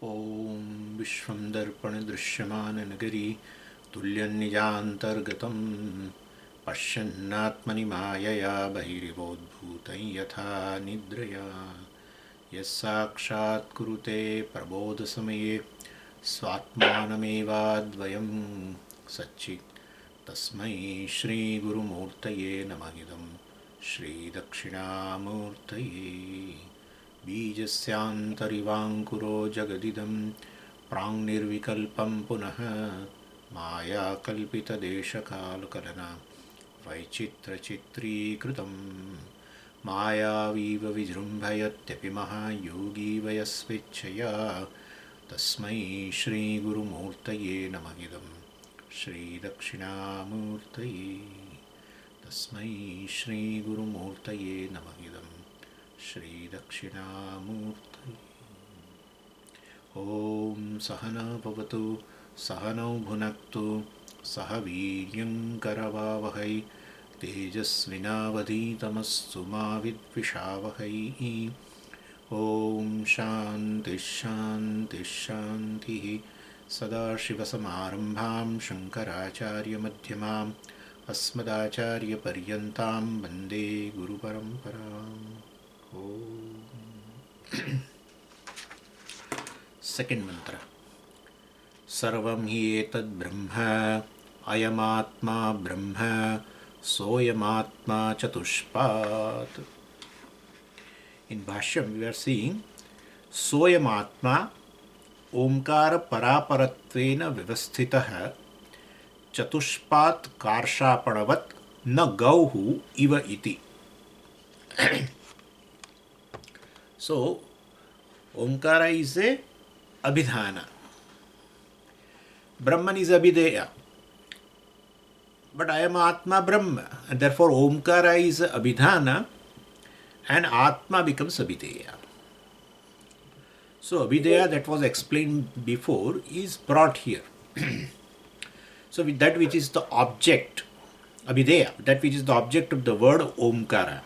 ॐ विश्वं दर्पणदृश्यमाननगरी तुल्यन्निजान्तर्गतं पश्यन्नात्मनि मायया बहिरिवोद्भूतं यथा निद्रया यस्साक्षात् कुरुते प्रबोधसमये स्वात्मानमेवाद्वयं सच्चित् तस्मै श्रीगुरुमूर्तये नमः इदं श्रीदक्षिणामूर्तये बीजस्यान्तरिवाङ्कुरो जगदिदं प्राङ्निर्विकल्पं पुनः मायाकल्पितदेशकालकलना वैचित्रचित्रीकृतं मायावीव विजृम्भयत्यपि महायोगी वयस्वेच्छया तस्मै श्रीगुरुमूर्तये नमः इदं श्रीदक्षिणामूर्तये तस्मै श्रीगुरुमूर्तये नमः इदं श्रीदक्षिणामूर्तये। ॐ सहना भवतु सहनौ भुनक्तु सह वीर्यङ्करवावहै तेजस्विनावधीतमस्तु मा विद्विषावहै। ॐ शान्तिः शान्तिः शान्तिः। सदाशिवसमारम्भां शङ्कराचार्यमध्यमाम् अस्मदाचार्यपर्यन्तां वन्दे गुरुपरम्पराम्। सेकेंड मंत्र। सर्वं हि एतद् ब्रह्म अयमात्मा ब्रह्म सोऽयमात्मा चतुष्पात्। In Bhashyam we are seeing सोऽयमात्मा ओंकार परापरत्वेन व्यवस्थितः चतुष्पात् कार्षापणवत् न गौः इव इति। So, Omkara is a Abhidhana. Brahman is Abhideya. But I am Atma Brahma. And therefore Omkara is Abhidhana and Atma becomes Abhideya. So, Abhideya that was explained before is brought here. So, with that which is the object, Abhideya, that which is the object of the word Omkara,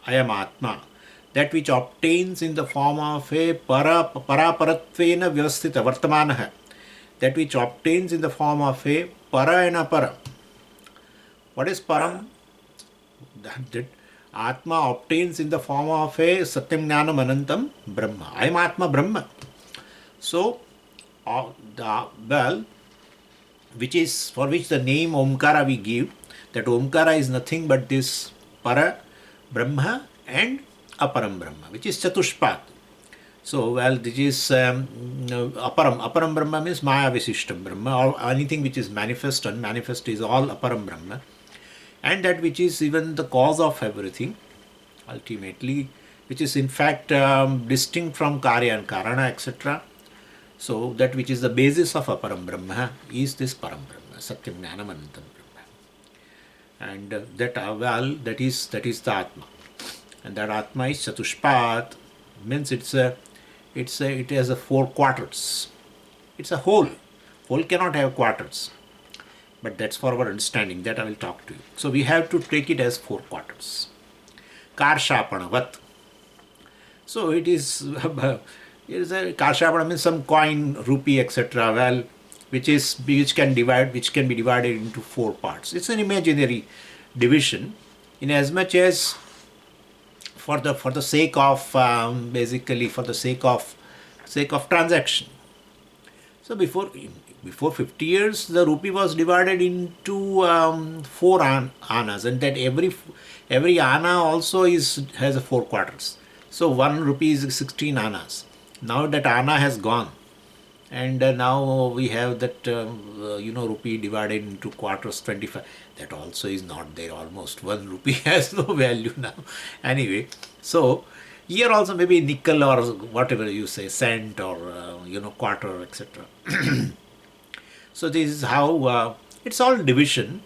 I am Atma. That which obtains in the form of a paraparatvena vyavasthita vartamanaha, that which obtains in the form of a para and apara. What is param? That Atma obtains in the form of a satyam jnanam anantam brahma. I am Atma Brahma. So, which is for which the name Omkara we give, that Omkara is nothing but this para, Brahma and Aparam Brahma, which is Chatushpat. So, this is Aparam. Aparam Brahma means Maya Visishtam Brahma, or anything which is manifest, unmanifest is all Aparam Brahma. And that which is even the cause of everything, ultimately, which is in fact distinct from Karya and Karana, etc. So, that which is the basis of Aparam Brahma is this Param Brahma, Satyam Jnanam Anantam Brahma. And that is the Atma. And that Atma is Chatushpat, means it has a 4 quarters. It's a whole. Whole cannot have quarters. But that's for our understanding. That I will talk to you. So we have to take it as 4 quarters. Karshapanavat. So it is a Karshapana means some coin, rupee, etc. Which can be divided into 4 parts. It's an imaginary division, in as much as for the sake of basically for the sake of transaction. So before 50 years, the rupee was divided into 4 annas, and that every anna also has a 4 quarters. So 1 rupee is 16 annas. Now that anna has gone, and now we have that rupee divided into quarters 25. That also is not there. Almost 1 rupee has no value now. Anyway, so here also maybe nickel or whatever you say, cent or quarter, etc. So this is how it's all division,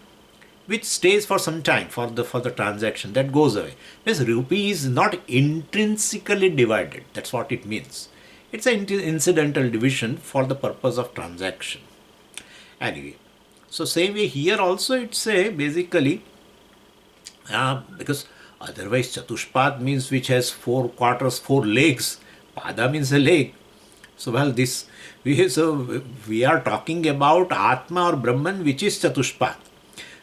which stays for some time for the transaction, that goes away. This rupee is not intrinsically divided. That's what it means. It's an incidental division for the purpose of transaction. Anyway, so same way here also it's basically because otherwise Chatushpad means which has 4 quarters, 4 legs. Pada means a leg. So well, we are talking about Atma or Brahman, which is Chatushpat,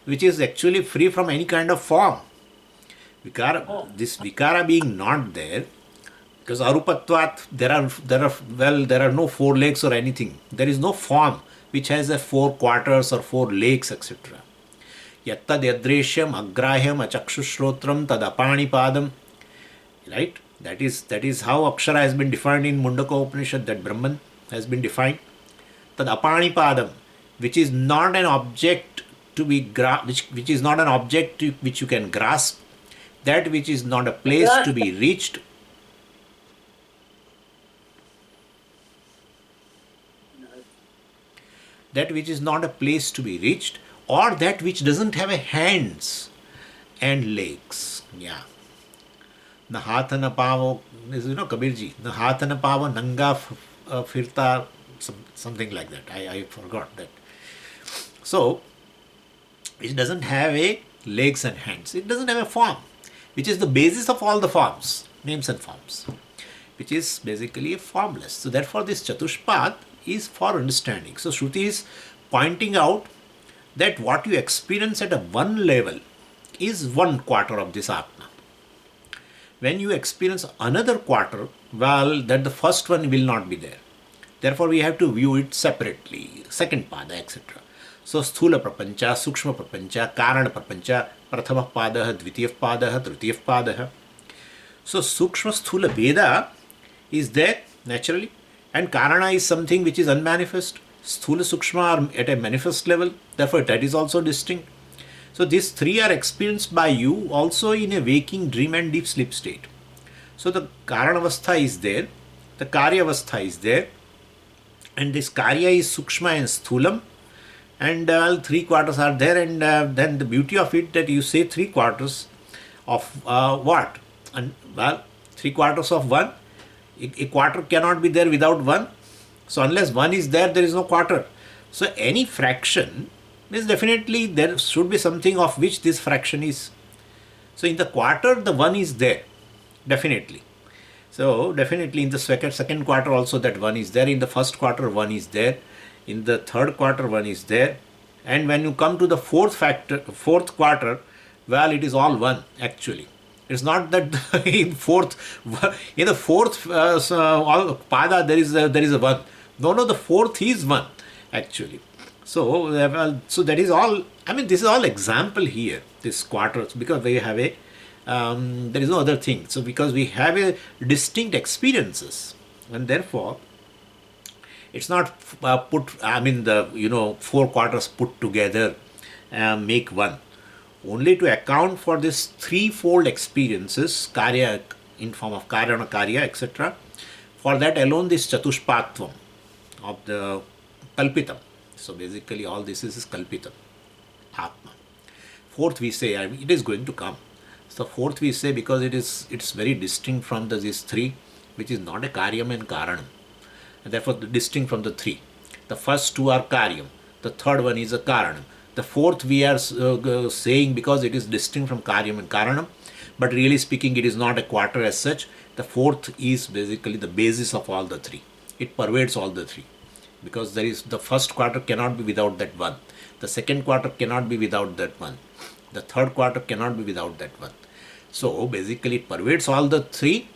which is actually free from any kind of form. This vikara being not there, because arupatvat, there are no four legs or anything. There is no form which has a four quarters or four legs, etc. Yattad yadreshyam agrahyam achakshushrotram tad apanipadam. Right? That is how Akshara has been defined in Mandukya Upanishad, that Brahman has been defined. Tad apanipadam, which is not an object to be which is not an object which you can grasp, that which is not a place to be reached. That which is not a place to be reached, or that which doesn't have a hands and legs. Yeah. Na hath na pavo, Kabirji. Na hath na pavo nanga firta, something like that. I forgot that. So, it doesn't have a legs and hands. It doesn't have a form, which is the basis of all the forms, names and forms, which is basically formless. So, therefore, this Chatushpat is for understanding. So, Shruti is pointing out that what you experience at a one level is 1/4 of this Atma. When you experience another quarter, well, that the first one will not be there. Therefore, we have to view it separately, second pada, etc. So, sthula prapancha, sukshma prapancha, karana prapancha, prathama pada, dvitiya pada, tritiya pada. So, sukshma sthula veda is there naturally, and karana is something which is unmanifest. Sthula sukshma are at a manifest level, therefore that is also distinct. So these three are experienced by you also in a waking, dream and deep sleep state. So the karanavastha is there, the karyavastha is there, and this karya is sukshma and sthulam, and all 3/4 are there, and then the beauty of it that you say 3/4 of what? And well, 3/4 of one. A quarter cannot be there without one. So unless one is there, there is no quarter. So any fraction means definitely there should be something of which this fraction is. So in the quarter, the one is there, definitely. So definitely in the second quarter also that one is there. In the first quarter, one is there. In the third quarter, one is there. And when you come to the fourth quarter, well, it is all one actually. It's not that in the fourth pada there is a one. No, the fourth is one actually. So that is all. I mean, this is all example here. This quarters, because we have a there is no other thing. So because we have a distinct experiences, and therefore it's not the 4 quarters put together make one. Only to account for this threefold experiences, karya in form of karana, karya, etc. For that alone, this chatushpatvam of the kalpitam. So basically, all this is kalpitam, atma. Fourth, we say it is going to come. So fourth, we say because it's very distinct from these three, which is not a karyam and karanam, and therefore distinct from the three. The first two are karyam. The third one is a karanam. The fourth we are saying because it is distinct from karyam and karanam, but really speaking, it is not a quarter as such. The fourth is basically the basis of all the three. It pervades all the three, because there is the first quarter cannot be without that one. The second quarter cannot be without that one. The third quarter cannot be without that one. So basically, it pervades all the three.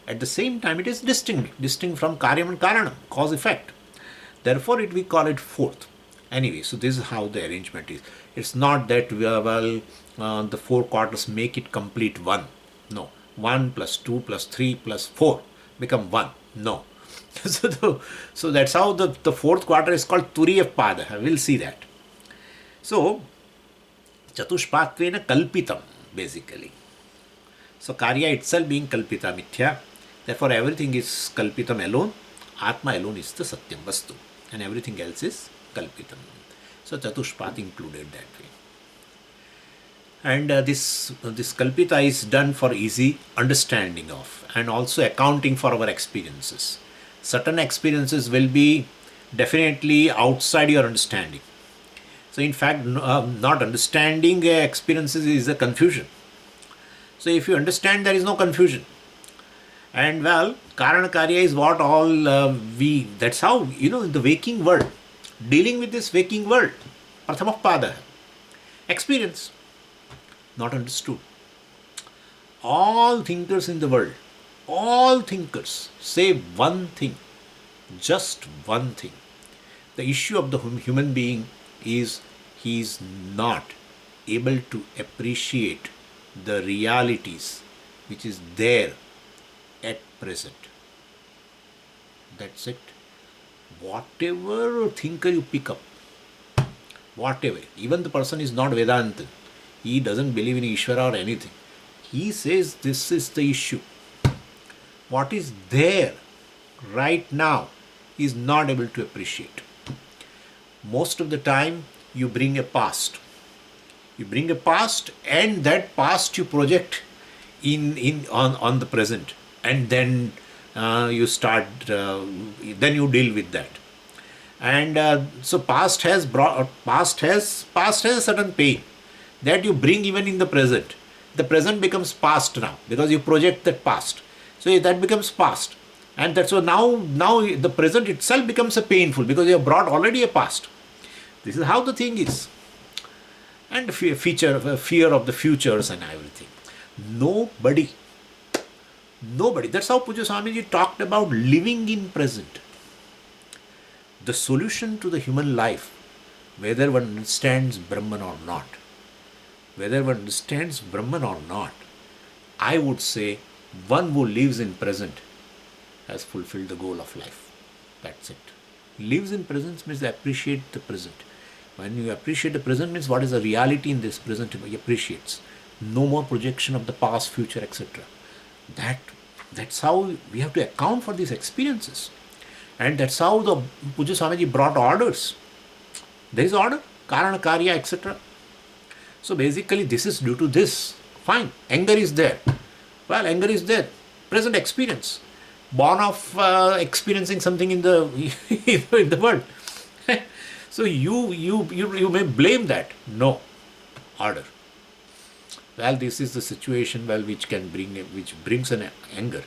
At the same time, it is distinct from karyam and karanam, cause effect. Therefore, we call it fourth. Anyway, so this is how the arrangement is. It's not that the 4 quarters make it complete one. No, 1 plus 2 plus 3 plus 4 become 1. No. So that's how the fourth quarter is called Turiya pada. We'll see that. So Chatushpatvena kalpitam basically. So karya itself being kalpita mithya. Therefore everything is kalpitam alone. Atma alone is the satyam vastu, and everything else is kalpitam. So Chatushpat included that way. And this kalpita is done for easy understanding of, and also accounting for our experiences. Certain experiences will be definitely outside your understanding. So in fact, not understanding experiences is a confusion. So if you understand, there is no confusion. And well, Karana Karya is what all that's how, in the waking world, dealing with this waking world, Prathama Pada, experience, not understood. All thinkers in the world, all thinkers say one thing, just one thing. The issue of the human being is he is not able to appreciate the realities which is there at present. That's it. Whatever thinker you pick up, whatever, even the person is not Vedantin, he doesn't believe in Ishvara or anything. He says this is the issue. What is there right now he is not able to appreciate. Most of the time you bring a past. You bring a past, and that past you project on the present, and then you start then you deal with that. And so past has a certain pain that you bring even in the present. The present becomes past now because you project that past. So that becomes past, and that's so now the present itself becomes a painful because you have brought already a past. This is how the thing is. And fear of the futures and everything. Nobody. That's how Puja Swamiji talked about living in present. The solution to the human life, whether one understands Brahman or not, I would say one who lives in present has fulfilled the goal of life. That's it. Lives in present means appreciate the present. When you appreciate the present means what is the reality in this present he appreciates. No more projection of the past, future, etc. That's how we have to account for these experiences. And that's how the Puja Swamiji brought orders. There is order, Karana, Karya, etc. So basically this is due to this. Fine, anger is there. Well, anger is there. Present experience. Born of experiencing something in the in the world. So you may blame that. No. Order. Well, this is the situation which brings an anger,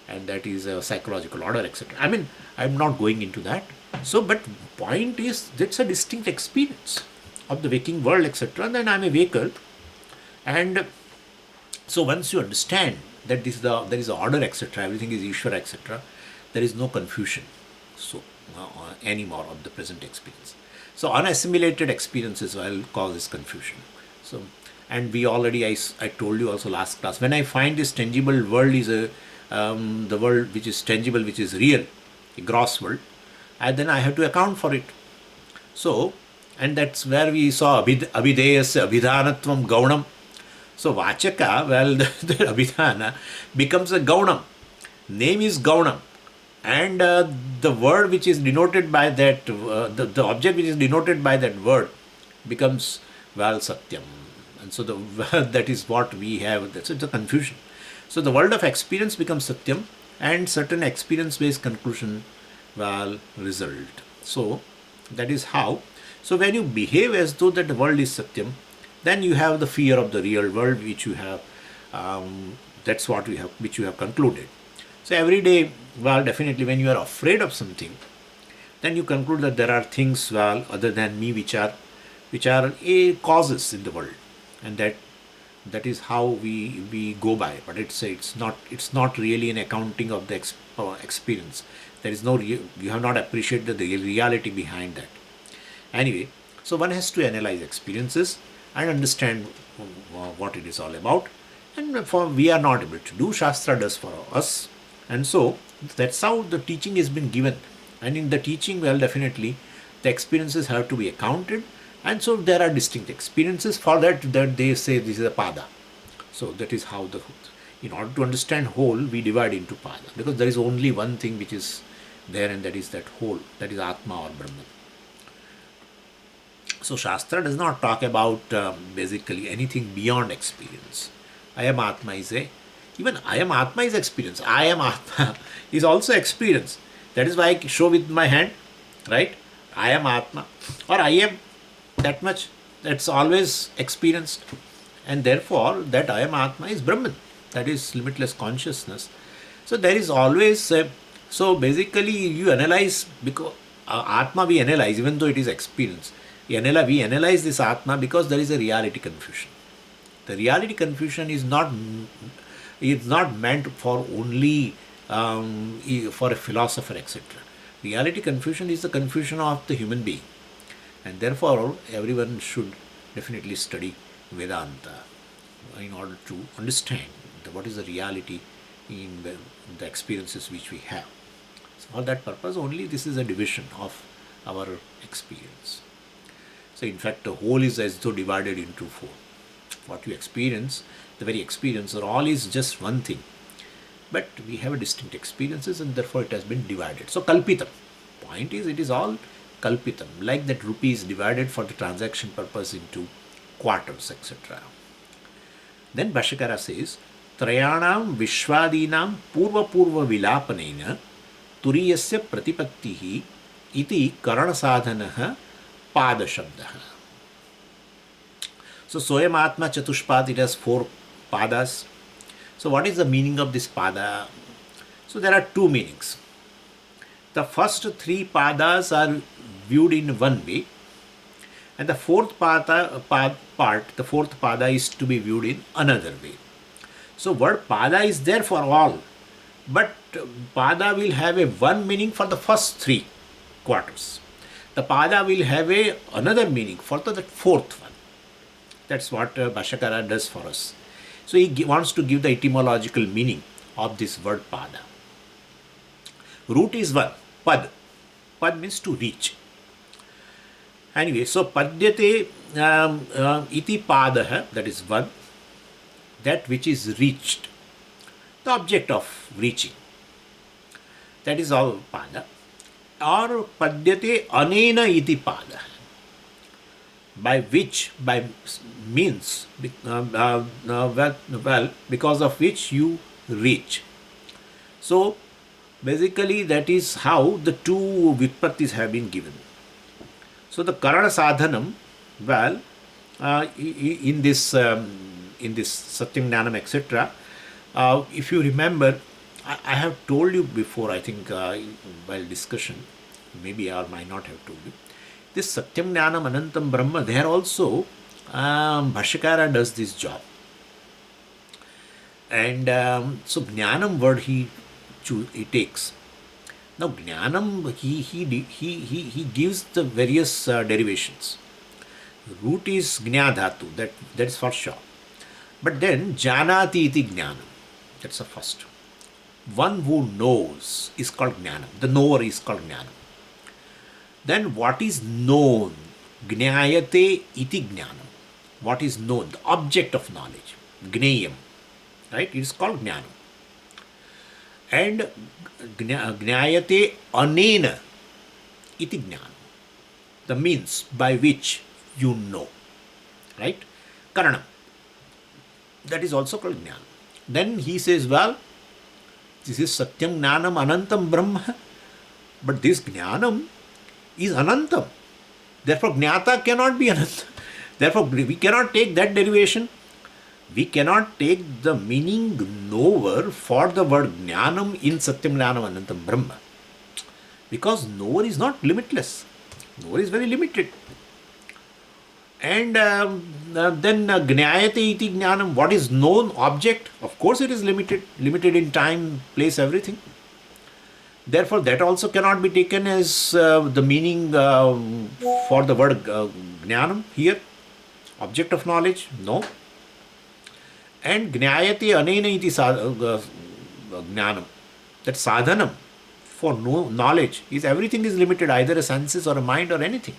and that is a psychological order, etc. I mean, I'm not going into that. So, but point is that's a distinct experience of the waking world, etc. And then I'm a waker, and so once you understand that there is order, etc., everything is Ishvara, etc., there is no confusion anymore of the present experience. So unassimilated experiences will cause this confusion. So, and we already, I told you also last class, when I find this tangible world is the world which is tangible, which is real, a gross world, and then I have to account for it. So, and that's where we saw Avideyasya Abhidhanatvam Gaunam. So Vachaka, well, the Abhidhana becomes a Gaunam. Name is Gaunam. And the word which is denoted by that, the object which is denoted by that word becomes, well, Satyam. And so that is what we have, that's the confusion. So the world of experience becomes Satyam, and certain experience-based conclusion will result. So that is how. So when you behave as though that the world is Satyam, then you have the fear of the real world which you have, that's what we have, which you have concluded. So every day, well, definitely when you are afraid of something, then you conclude that there are things, well, other than me which are causes in the world, and that is how we go by. But it's not really an accounting of the experience. There is no you have not appreciated the reality behind that. Anyway, so one has to analyze experiences and understand what it is all about, and we are not able to do. Shastra does for us. And so that's how the teaching has been given. And in the teaching, well, definitely the experiences have to be accounted. And so there are distinct experiences. For that they say this is a pada. So that is how in order to understand whole, we divide into pada. Because there is only one thing which is there, and that is that whole. That is Atma or Brahman. So Shastra does not talk about basically anything beyond experience. I am Atma is even I am Atma is experience. I am Atma is also experience. That is why I show with my hand, right? I am Atma, or I am that much. That's always experienced. And therefore, that I am Atma is Brahman. That is limitless consciousness. So there is always, so basically you analyze, because Atma we analyze, even though it is experience. We analyze this Atma because there is a reality confusion. The reality confusion is not meant for only for a philosopher, etc. Reality confusion is the confusion of the human being, and therefore everyone should definitely study Vedanta in order to understand what is the reality in the experiences which we have. So for that purpose only, this is a division of our experience. So in fact the whole is as though divided into four. What you experience, the very experience or all is just one thing, but we have distinct experiences and therefore it has been divided. So kalpitam, point is it is all kalpitam, like that rupee is divided for the transaction purpose into quarters, etc. Then Bhashyakara says, Trayanam Vishwadinam Purva Purva Vilapanena Turiyasya Pratipattihi iti Karana Sadhanaha Pada Shabdaha. So Soyam Atma Chatuspad, it has 4 padas. So what is the meaning of this pada? So there are 2 meanings. The first 3 padas are viewed in one way, and the fourth part, the fourth pada is to be viewed in another way. So word pada is there for all, but pada will have a one meaning for the first 3 quarters. The pada will have another meaning for the fourth one. That's what Bhashyakara does for us. So he wants to give the etymological meaning of this word pada. Root is one, pad. Pad means to reach. Anyway, so padyate iti padaha, that is one, that which is reached, the object of reaching. That is all pada. Or padyate anena iti pada, by which, by means, well, because of which you reach. So basically that is how the 2 Vyutpattis have been given. So the Karana Sadhanam, well, in this Satyam Jnanam, etc., if you remember, I have told you before, I think while discussion, maybe I might not have told you, this Satyam Jnanam Anantam Brahma, there also Bhashyakara does this job. And so Jnanam word he takes. Now Jnanam, he gives the various derivations. Root is Jna Dhatu, that is for sure. But then Janati iti Jnanam, that's the first. One who knows is called Jnanam. The knower is called Jnanam. Then what is known? Gnayate iti Jnanam. What is known? The object of knowledge. Gnayam. Right? It is called Jnanam. And Gnayate anena iti Jnanam. The means by which you know. Right? Karanam. That is also called Jnanam. Then he says, well, this is Satyam Jnanam Anantam Brahma. But this Jnanam is Anantam. Therefore, Jnata cannot be Ananta. Therefore, we cannot take that derivation. We cannot take the meaning knower for the word Jnanam in Satyam Jnanam Anantam Brahma. Because knower is not limitless. Knower is very limited. And then Gnayate iti Jnanam, what is known object? Of course it is limited. Limited in time, place, everything. Therefore, that also cannot be taken as the meaning for the word Jnanam here. Object of knowledge, no. And Gnayate anena iti Jnanam, that sadhanam for knowledge is everything is limited, either a senses or a mind or anything.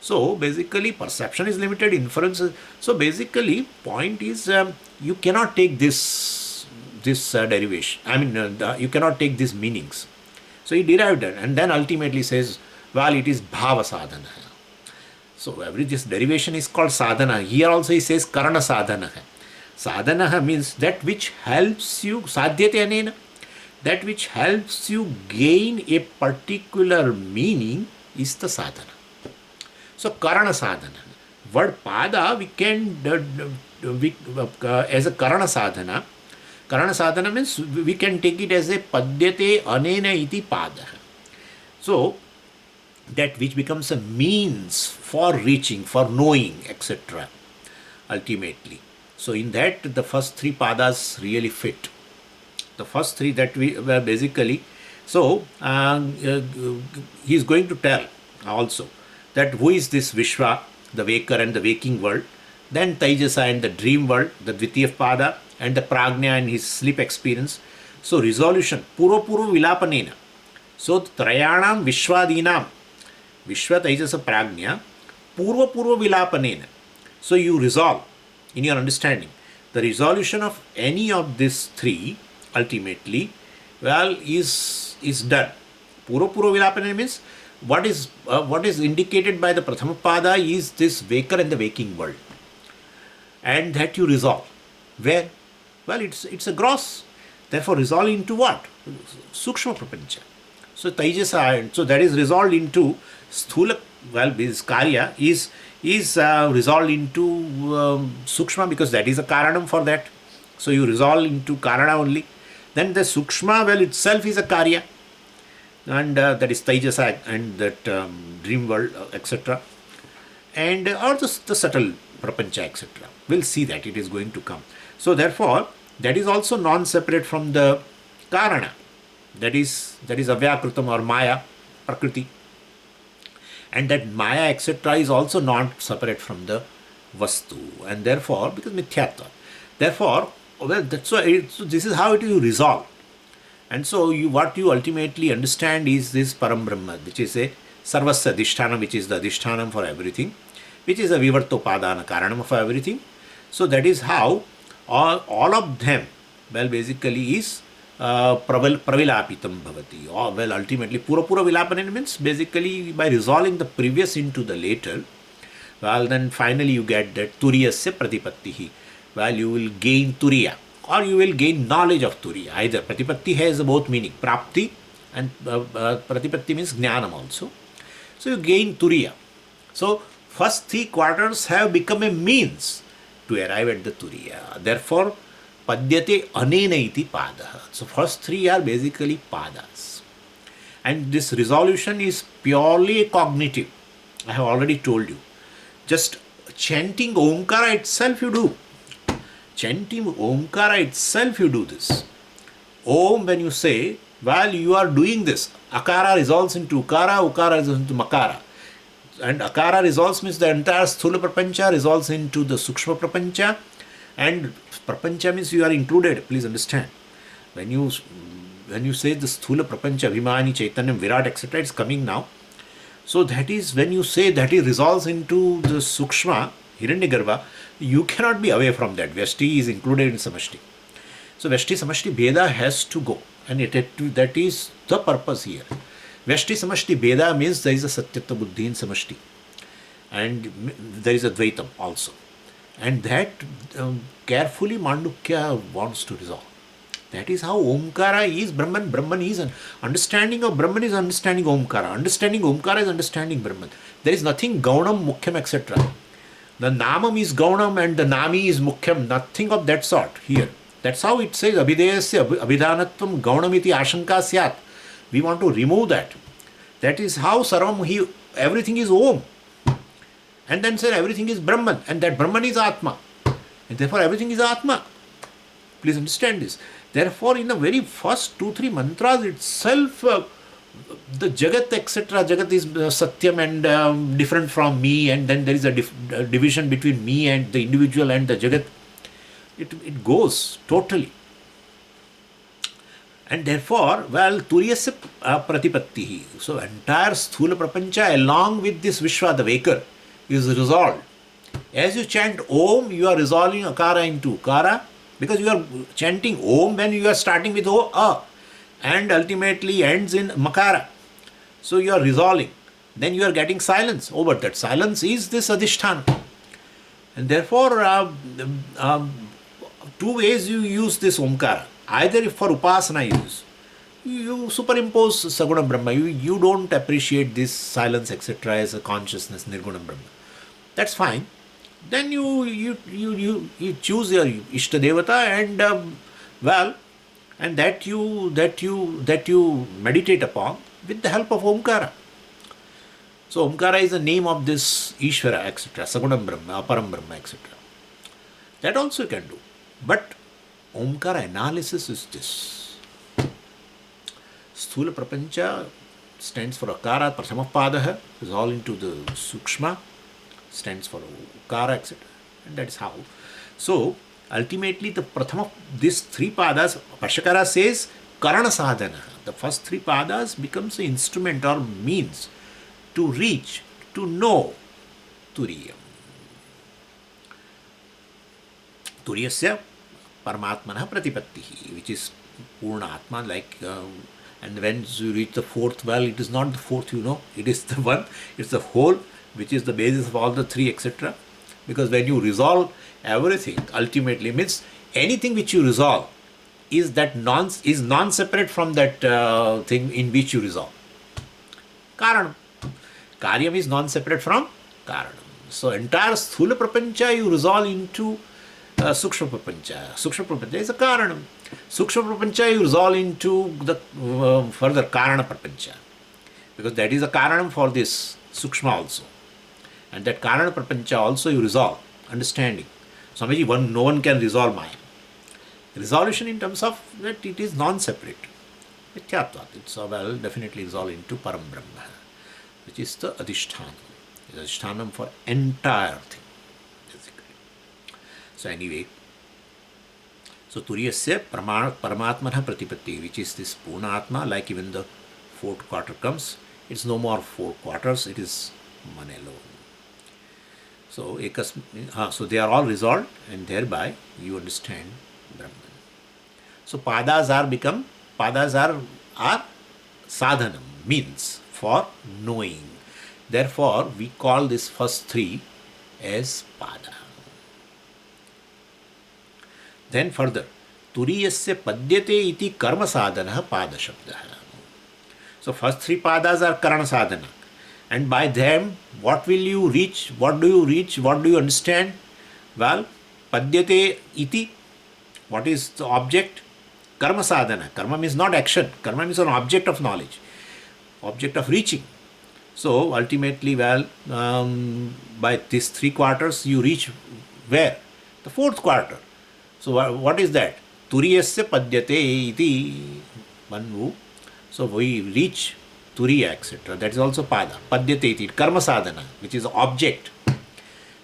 So basically perception is limited, inference. So basically point is you cannot take this derivation. I mean you cannot take these meanings. So he derived it and then ultimately says, well, it is bhava sadhana. So this derivation is called sadhana. Here also he says karana sadhana. Sadhana means that which helps you, sadhyate anena, that which helps you gain a particular meaning is the sadhana. So karana sadhana. Word pada we can as a karana sadhana. Karana sadhana means we can take it as a padyate anena iti pada. So, that which becomes a means for reaching, for knowing, etc. ultimately. So, in that, the first three padas really fit. The first three that we were basically, so he is going to tell also that who is this Vishwa, the waker and the waking world, then Taijasa and the dream world, the Dvitiya pada, and the Pragna and his sleep experience. So resolution, Puro Vilapanena. So Trayanam Vishwadinam, Vishwa Taijasa Pragna, Puro Vilapanena. So you resolve in your understanding. The resolution of any of these three ultimately, well, is done. Puro Vilapanena means what is indicated by the Prathama Pada is this waker and the waking world. And that you resolve. Where? Well, it's a gross. Therefore, resolve into what? Sukshma Prapancha. So, Taijasa, so that is resolved into Sthula, well, this Karya is resolved into Sukshma because that is a Karanam for that. So, you resolve into Karana only. Then the Sukshma, well, itself is a Karya. And that is Taijasa and that dream world, etc. And or the subtle Prapancha, etc. We'll see that it is going to come. So therefore, that is also non-separate from the Karana. That is Avyakritam or Maya, Prakriti. And that Maya, etc. is also not separate from the Vastu. And therefore, because Mithyatva. Therefore, well, so this is how it is resolved. And so what you ultimately understand is this Param Brahma, which is a Sarvasya Adhishṭhāna, which is the Adhishṭhānam for everything, which is a Vivartopadana Karanam for everything. So that is how all of them, well, basically is Pravilapitam Bhavati. Or, well, ultimately, Pura Vilapanana means basically by resolving the previous into the later, well, then finally you get that Turiyasya Pratipattihi. Well, you will gain Turiya. Or you will gain knowledge of Turiya. Either Pratipatti has both meaning, Prapti and Pratipatti means Jnanam also. So you gain Turiya. So first 3 quarters have become a means to arrive at the Turiya. Therefore, Padyate anena iti padaha. So first 3 are basically padas. And this resolution is purely cognitive. I have already told you. Just chanting Omkara itself you do. Chanting Omkara itself you do this. Om, when you say, well, you are doing this. Akara resolves into Ukara, Ukara resolves into Makara. And Akara resolves means the entire Sthula Prapancha resolves into the Sukshma Prapancha. And Prapancha means you are included, please understand. When you say the Sthula Prapancha, Abhimani, Chaitanyam, Virat, etc., it's coming now. So that is when you say that it resolves into the Sukshma, Hiranyagarbha, you cannot be away from that. Vyashti is included in Samashti. So Vyashti Samashti Bheda has to go. And that is the purpose here. Vyashti Samashti Bheda means there is a Satyatva Buddhi in Samashti. And there is a Dvaitam also. And that carefully Mandukya wants to resolve. That is how Omkara is Brahman. Brahman is an understanding of Brahman is understanding Omkara. Understanding Omkara is understanding Brahman. There is nothing Gaunam, Mukhyam, etc. The Namam is Gaunam and the Nami is Mukhyam. Nothing of that sort here. That's how it says Abhidayasya Abhidhanatvam Gaunamiti Ashanka Syat. We want to remove that. That is how Sarvam, everything is Om. And then say everything is Brahman. And that Brahman is Atma. And therefore everything is Atma. Please understand this. Therefore in the very first 2-3 mantras itself, the Jagat, etc. Jagat is Satyam and different from me, and then there is a division between me and the individual and the Jagat. It goes totally. And therefore, well, Turiyasya Pratipattihi. So entire Sthula Prapancha along with this Vishwa, the waker, is resolved. As you chant Om, you are resolving Akara into Ukara, because you are chanting Om when you are starting with O, and ultimately ends in Makara. So you are resolving. Then you are getting silence. Oh, but that silence is this adhiṣṭhāna. And therefore, 2 ways you use this Omkara. Either for Upasana you superimpose Saguna Brahma. You don't appreciate this silence, etc. as a consciousness, Nirguna Brahma. That's fine. Then you choose your Ishtadevata and Well, and that you meditate upon with the help of Omkara. So Omkara is the name of this Ishvara, etc., Sagunam Brahma, Aparam Brahma, etc. That also you can do. But Omkara analysis is this. Sthula Prapancha stands for Akara, Prathamapada, is all into the Sukshma, stands for Ukara, etc. And that is how. So, ultimately, the Prathama, these three padas, Pashakara says, Karana Sadhana. The first three padas becomes an instrument or means to reach, to know Turiya. Turiyasya Paramatmana Pratipattihi, which is Purna Atma, and when you reach the fourth, well, it is not the fourth, it is the one, it's the whole, which is the basis of all the three, etc. Because when you resolve everything, ultimately means anything which you resolve is non-separate from that thing in which you resolve. Karanam. Karyam is non-separate from Karanam. So entire Sthula Prapancha you resolve into Sukshma Prapancha. Sukshma Prapancha is a Karanam. Sukshma Prapancha you resolve into the further Karana Prapancha. Because that is a Karanam for this Sukshma also. And that Karana Prapancha also you resolve, understanding. Swamiji, no one can resolve Maya. Resolution in terms of that it is non-separate. Adhyatma. It's definitely resolved into Param Brahma, which is the adhiṣṭhāna. It's adhiṣṭhānam for entire thing, basically. So anyway, so Turiyasya Paramatmana Pratipatti, which is this Purna Atma, like even the fourth quarter comes, it's no more four quarters, it is one alone. So, so they are all resolved, and thereby you understand Brahman. So padas are sadhanam, means for knowing. Therefore, we call this first three as pada. Then further, Turiyasya padyate iti karma sadhana pada shabda. So first three padas are karana sadhana. And by them, what will you reach? What do you reach? What do you understand? Well, padyate iti, what is the object? Karma sadhana. Karma means not action. Karma means an object of knowledge, object of reaching. So ultimately, by these three quarters, you reach where? The fourth quarter. So what is that? Turiyasya padyate iti manvu. So we reach Turiya, etc. That is also pada. Padyate iti, karma sadhana, which is object.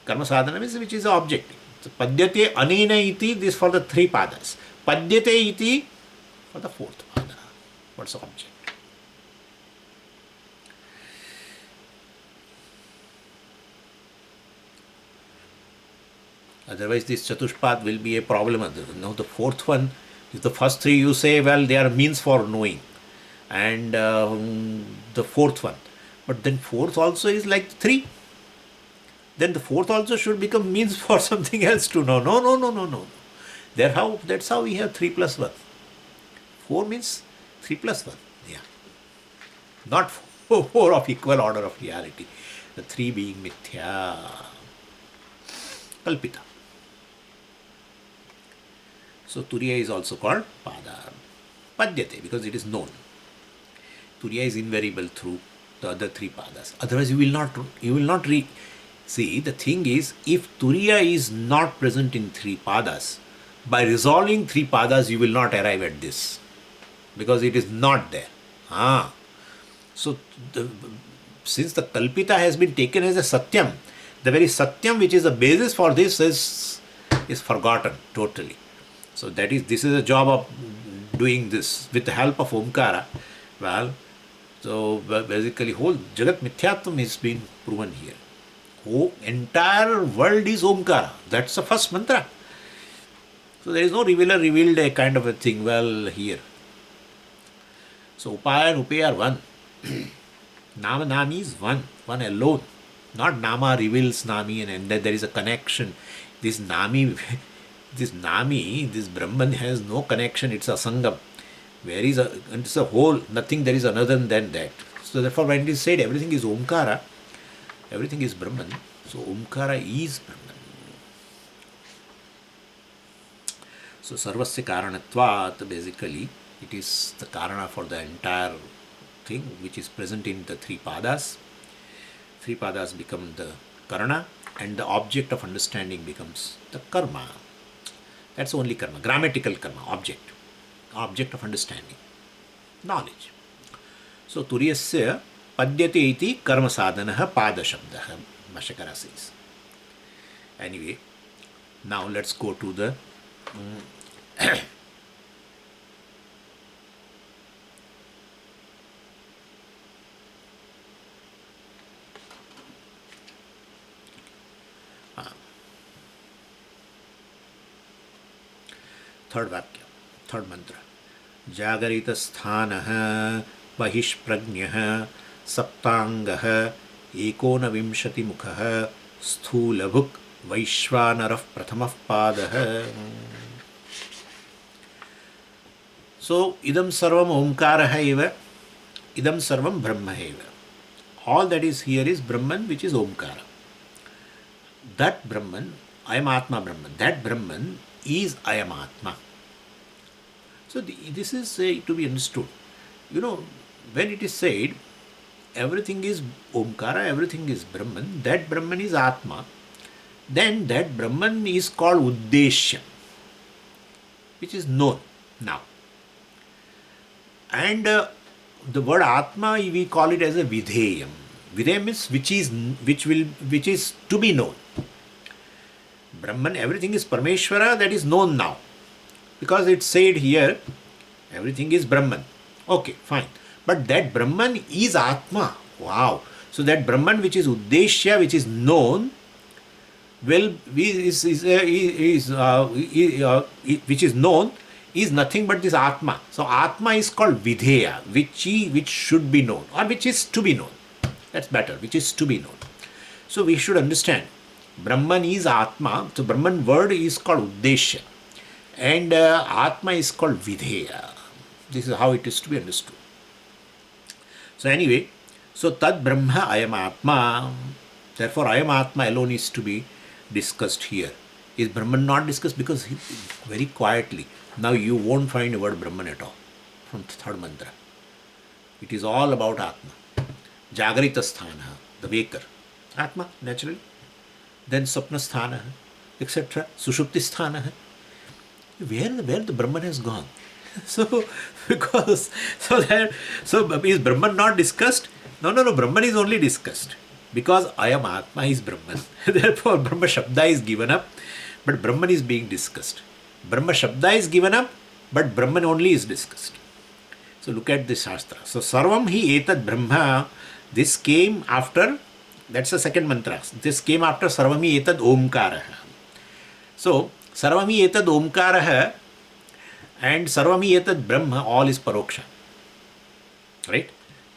Karma sadhana means which is the object. So padyate anena iti, this for the three padas. Padyate iti for the fourth pada. What's the object? Otherwise, this chatuspada will be a problem. Now, the fourth one is the first three you say, well, they are means for knowing. And the fourth one. But then fourth also is like three. Then the fourth also should become means for something else to know. No. That's how we have 3 plus 1. 4 means 3 plus 1. Yeah. Not 4 of equal order of reality. The 3 being mithya. Kalpita. So Turiya is also called pada. Padyate, because it is known. Turiya is invariable through the other 3 padas. Otherwise, you will not read. See, the thing is, if Turiya is not present in 3 padas, by resolving 3 padas, you will not arrive at this. Because it is not there. So, since the Kalpita has been taken as a Satyam, the very Satyam which is the basis for this is forgotten totally. So, this is a job of doing this with the help of Omkara. Well, so basically whole Jagat Mithyatvam is being proven here. Entire world is Omkara. That's the first mantra. So there is no revealer revealed a kind of a thing, here. So Upaya and Upaya are one. Nama Nami is one alone. Not Nama reveals Nami and then there is a connection. This Nami, this Brahman has no connection, it's a Sangam. It's a whole, nothing there is another than that. So therefore when it is said everything is Omkara, everything is Brahman, so Omkara is Brahman. So sarvasya karanatvat, basically it is the karana for the entire thing which is present in the three padas. Three padas become the karana and the object of understanding becomes the karma. That's only karma, grammatical karma, object of understanding, knowledge. So turiyasya padyate iti karma sadhanah pada shabdah, Mashakara says. Anyway, now let's go to the third vakya, third mantra. Jagarita-sthanah bahir-pragna saptangah ekonavimshati-mukhah sthulabhuk vaishvanarah prathamah padah. So, idam sarvam omkarah eva, idam sarvam brahma eva. All that is here is Brahman, which is Omkara. That Brahman, I am Atma Brahman. That Brahman is I am Atma. So this is to be understood. You know, when it is said everything is Omkara, everything is Brahman, that Brahman is Atma, then that Brahman is called Uddeshya, which is known now. And the word Atma, we call it as a Vidheyam. Vidheyam means which is to be known. Brahman, everything is Parameshwara, that is known now. Because it's said here, everything is Brahman. Okay, fine. But that Brahman is Atma. Wow. So that Brahman which is Uddeshya, which is known, which is known, is nothing but this Atma. So Atma is called Vidheya, which should be known, or which is to be known. That's better, which is to be known. So we should understand, Brahman is Atma, so Brahman word is called Uddeshya, and Atma is called Vidheya. This is how it is to be understood. So anyway, so Tad Brahma Ayam Atma, therefore Ayam Atma alone is to be discussed here. Is Brahman not discussed? Because very quietly, now you won't find a word Brahman at all from the third mantra. It is all about Atma. Jagarita-sthana, the waker. Atma, naturally. Then Sapna-sthana, etc. Sushupti-sthana. Where the Brahman has gone? So is Brahman not discussed? No, Brahman is only discussed. Because I am Atma is Brahman. Therefore, Brahma Shabda is given up, but Brahman is being discussed. Brahma Shabda is given up, but Brahman only is discussed. So look at this Shastra. So Sarvam hi etad Brahma, this came after, that's the second mantra. This came after Sarvam hi etad Omkara. So Sarvam hi etad Omkara and Sarvam hi etad Brahma, all is Paroksha. Right?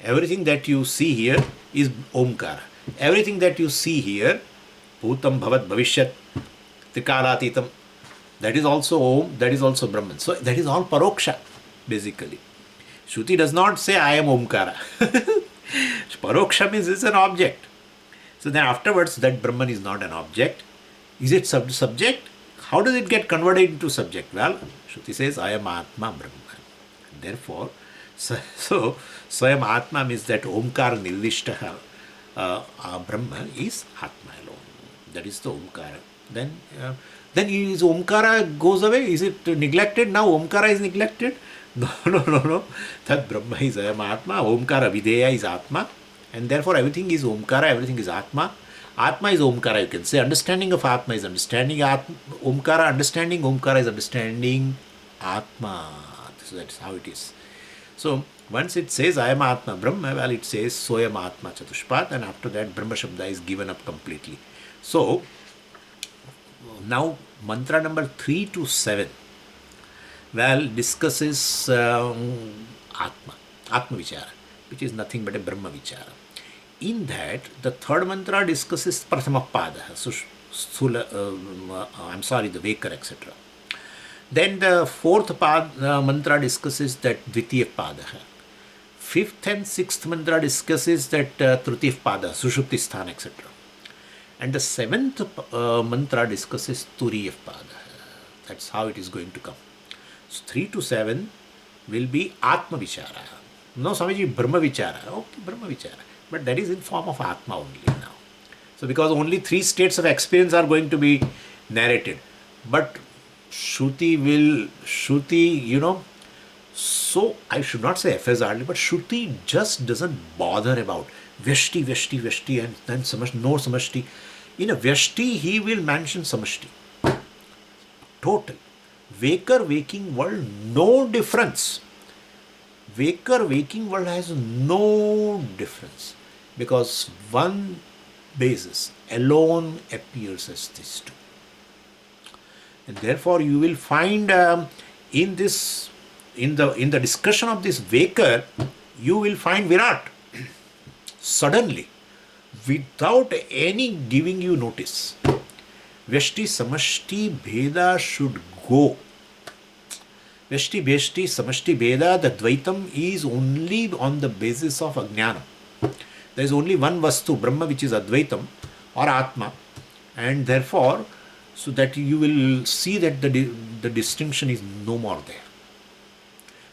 Everything that you see here is Omkara. Everything that you see here, Bhutam Bhavat Bhavishyat Trikalatitam, that is also Om, that is also Brahman. So that is all Paroksha, basically. Shruti does not say I am Omkara. Paroksha means it's an object. So then afterwards, that Brahman is not an object. Is it subject? How does it get converted into subject? Well, Shruti says I am Atma Brahman. Therefore, so Swayam Atma means that Omkara Nirlishtaha Brahma is Atma alone. That is the Omkara. Then is Omkara goes away? Is it neglected? Now Omkara is neglected? No. That Brahma is Ayam Atma. Omkara Videya is Atma. And therefore everything is Omkara, everything is Atma. Atma is Omkara, you can say. Understanding of Atma is understanding Omkara. Understanding Omkara is understanding Atma. So that's how it is. So once it says I am Atma Brahma, well, it says Soyam Atma chatuspada, and after that Brahma Shabda is given up completely. So now mantra number 3 to 7, well, discusses Atma Vichara, which is nothing but a Brahma Vichara. In that, the third mantra discusses Prathama Pada, the waker, etc. Then the fourth mantra discusses that Dvitiya Pada. Fifth and sixth mantra discusses that Tritiya Pada, Sushupti Sthana, etc. And the seventh mantra discusses Turiya Pada. That's how it is going to come. So 3 to 7 will be Atma Vichara. No, Swamiji, Brahma Vichara. Okay, Brahma Vichara. But that is in form of Atma only now. So because only 3 states of experience are going to be narrated. But Shruti, so I should not say haphazardly, but Shruti just doesn't bother about Vyashti, and then Samashti, no Samashti. In a Vyashti, he will mention Samashti. Total. Waker, waking world, no difference. Waker, waking world has no difference. Because one basis alone appears as these two. And therefore you will find in the discussion of this Waker, you will find Virat suddenly, without any giving you notice. Vyashti, Samashti, Bheda should go. Vyashti, Vyashti, Samashti, Bheda, the Dvaitam is only on the basis of Ajnana. There is only one Vastu, Brahma, which is Advaitam or Atma, and therefore, so that you will see that the distinction is no more there.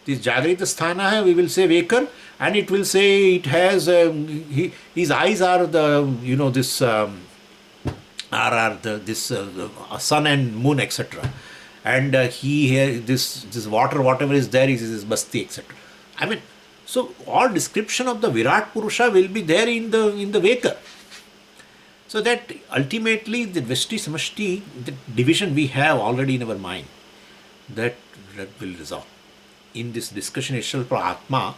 This Jagrita Sthana hai, we will say Waker, and it will say it has, his eyes are this sun and moon, etc. And this water, whatever is there, is basti, etc. I mean, so all description of the Virat Purusha will be there in the Waker. So that ultimately the Vyashti Samashti, the division we have already in our mind, that will resolve. In this discussion itself for Atma,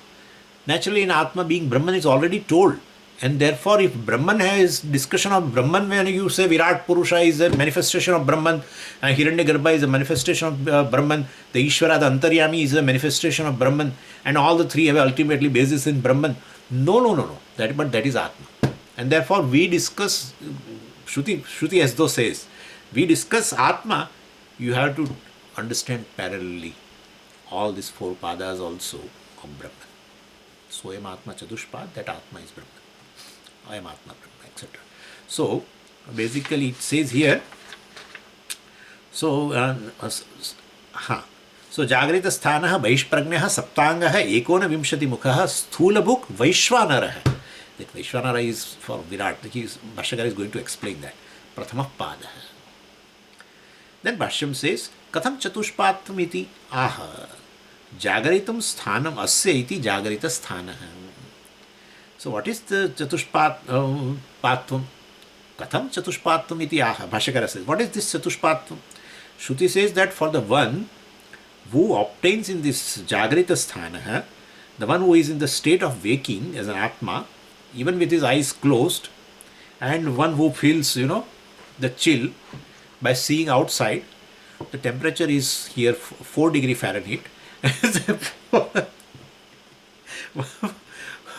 naturally in Atma being Brahman is already told. And therefore if Brahman has discussion of Brahman, when you say Virat Purusha is a manifestation of Brahman, and Hiranyagarbha is a manifestation of Brahman, the Ishvara, the Antaryami is a manifestation of Brahman, and all the three have ultimately basis in Brahman. No. But that is Atma. And therefore we discuss, Shruti as though says, we discuss Atma, you have to understand parallelly all these 4 padas also of Brahman. Soyam Atma Chatuspad, that Atma is Brahman. I am Atma Brahman, etc. So basically it says here, so Jagrita Sthana Bahir-pragna Saptanga Ekonavimshati Mukha Sthulabhuk Vaishwanara. That Vaishwanara is for Virat. Bhashyakara is going to explain that. Prathama Pada. Then Bhashyam says, Katham Chatuspatvam iti aha. Jagaritam sthanam asya iti Jagarita sthana. So what is the Chatuspatvam? Katham Chatuspatvam iti aha. Bhashyakara says, what is this Chatuspatvam? Shruti says that for the one who obtains in this Jagarita sthana, the one who is in the state of waking as an Atma, even with his eyes closed, and one who feels, the chill by seeing outside, the temperature is here 4 degree Fahrenheit.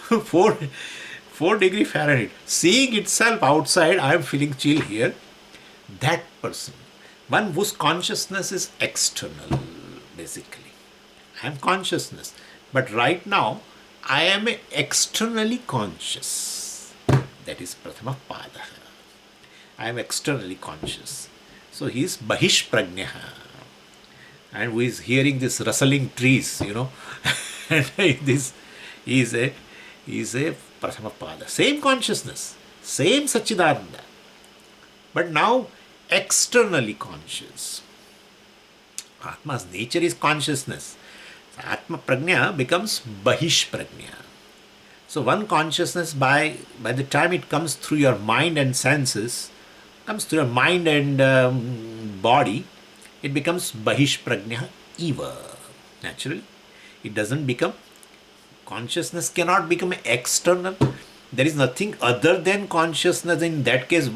4 degree Fahrenheit. Seeing itself outside, I am feeling chill here. That person, one whose consciousness is external, basically. I am consciousness. But right now, I am externally conscious. That is Prathama Pada. I am externally conscious. So he is Bahir-pragna. And who is hearing this rustling trees, and this he is a Prathama Pada. Same consciousness, same Satchidananda, but now externally conscious. Atma's nature is consciousness. Atma Pragna becomes Bahir-pragna. So one consciousness, by the time it comes through your mind and senses, comes through your mind and body, it becomes Bahir-pragna eva. Naturally, it doesn't become, consciousness cannot become external. There is nothing other than consciousness. In that case,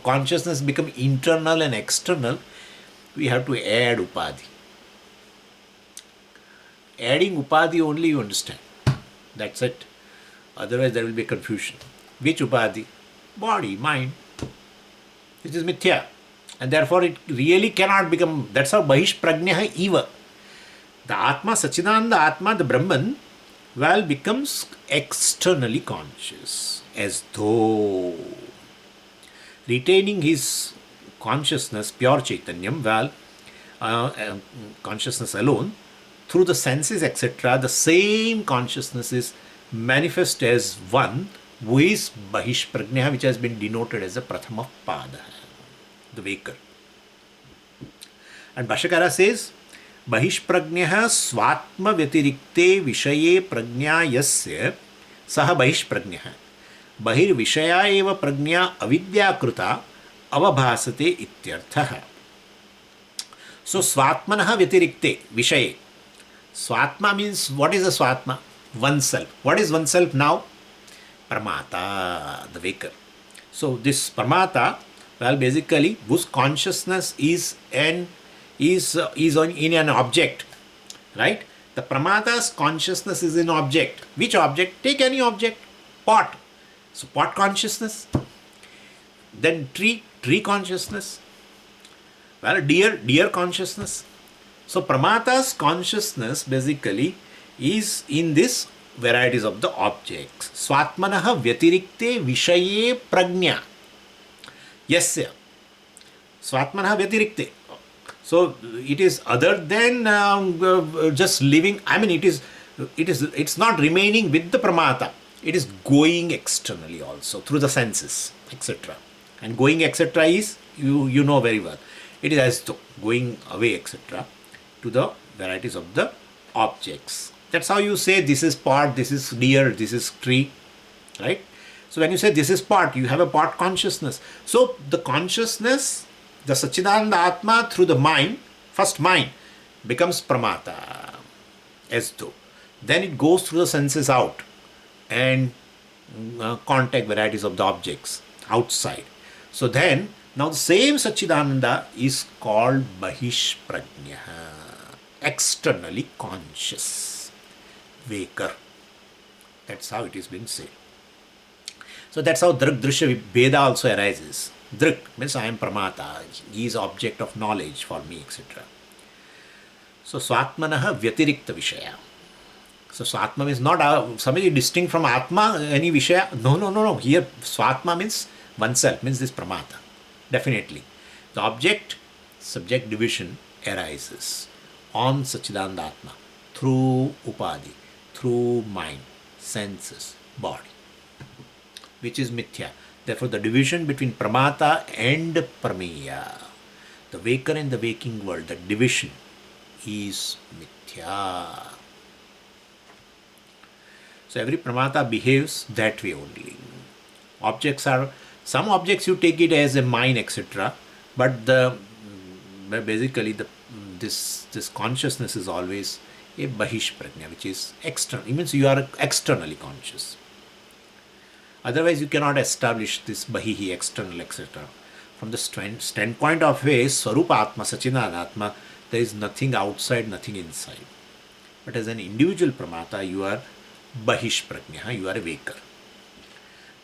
consciousness become internal and external. We have to add upadhi. Adding upadhi only you understand. That's it. Otherwise there will be confusion. Which upadhi? Body, mind. Which is mithya. And therefore it really cannot become, that's how Bahir-pragna eva. The Atma, Satchidananda Atma, the Brahman, becomes externally conscious, as though retaining his consciousness, pure Chaitanyam, consciousness alone, through the senses, etc., the same consciousness is manifest as one who is bahir-pragna, which has been denoted as the prathama pada, the waker. And Bhashyakara says, bahir-pragna swatma vyatirikte vishaye pragnya yasya saha bahir-pragna bahir vishaya eva pragnya avidya kruta avabhasate ityartha. So swatmanaha vyatirikte vishaye. Swatma means, what is a swatma? Oneself. What is oneself now? Pramata, the waker. So this Pramata, well, basically, whose consciousness is in an object, right? The Pramata's consciousness is in object. Which object? Take any object. Pot. So pot consciousness. Then tree consciousness. Well, deer consciousness. So Pramata's consciousness basically is in this varieties of the objects. Swatmanaha vyatirikte vishaye pragnya. Yasya. Swatmanaha vyatirikte. So it is other than just living. I mean, it's not remaining with the Pramata. It is going externally also through the senses, etc. And going, etc. is, you know very well. It is as though going away, etc. to the varieties of the objects. That's how you say this is pot, this is deer, this is tree, right? So when you say this is pot, you have a pot consciousness. So the consciousness, the Satchidananda Atma through the mind, first mind, becomes Pramata, as though. Then it goes through the senses out and contact varieties of the objects outside. So then, now the same Satchidananda is called Bahir-pragna, externally conscious, waker. That's how it is being said. So that's how Drik Drishya Veda also arises. Drik means I am Pramata, he is object of knowledge for me, etc. So Swatmanaha Vyatirikta Vishaya. So Swatma means not somebody distinct from Atma, any Vishaya. No. Here Swatma means oneself, means this Pramata. Definitely. The object-subject division arises on Satchidananda Atma through Upadhi, through mind, senses, body, which is Mithya. Therefore, the division between Pramata and Prameya, the waker and the waking world, the division is Mithya. So every Pramata behaves that way only. Some objects you take it as a mind, etc. But basically this consciousness is always a Bahir-pragna, which is external. It means you are externally conscious. Otherwise, you cannot establish this Bahihi, external, etc. From the standpoint of a Swarupa Atma, Satchidananda Atma, there is nothing outside, nothing inside. But as an individual Pramata, you are Bahir-pragna, you are a waker.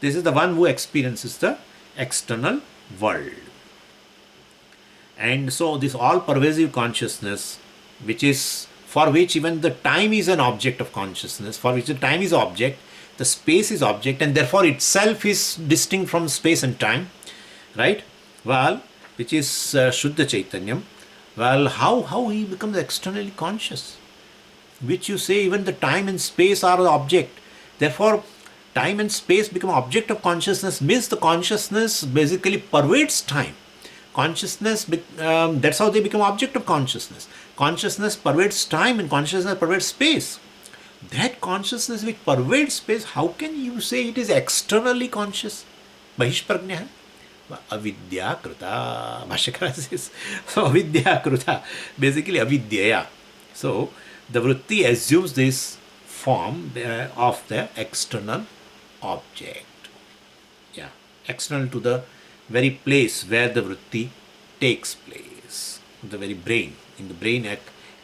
This is the one who experiences the external world. And so this all-pervasive consciousness, for which even the time is an object of consciousness, for which the time is object, the space is object, and therefore itself is distinct from space and time, right? Well, which is Shuddha Chaitanyam. Well, how he becomes externally conscious? Which you say even the time and space are the object. Therefore, time and space become object of consciousness, means the consciousness basically pervades time. Consciousness, that's how they become object of consciousness. Consciousness pervades time and consciousness pervades space. That consciousness which pervades space, how can you say it is externally conscious? Bahir-pragna. Avidya kruta. Bhashyakara says. So avidya kruta. Basically avidyaya. So the vritti assumes this form of the external object. Yeah. External to the very place where the vritti takes place. The very brain. In the brain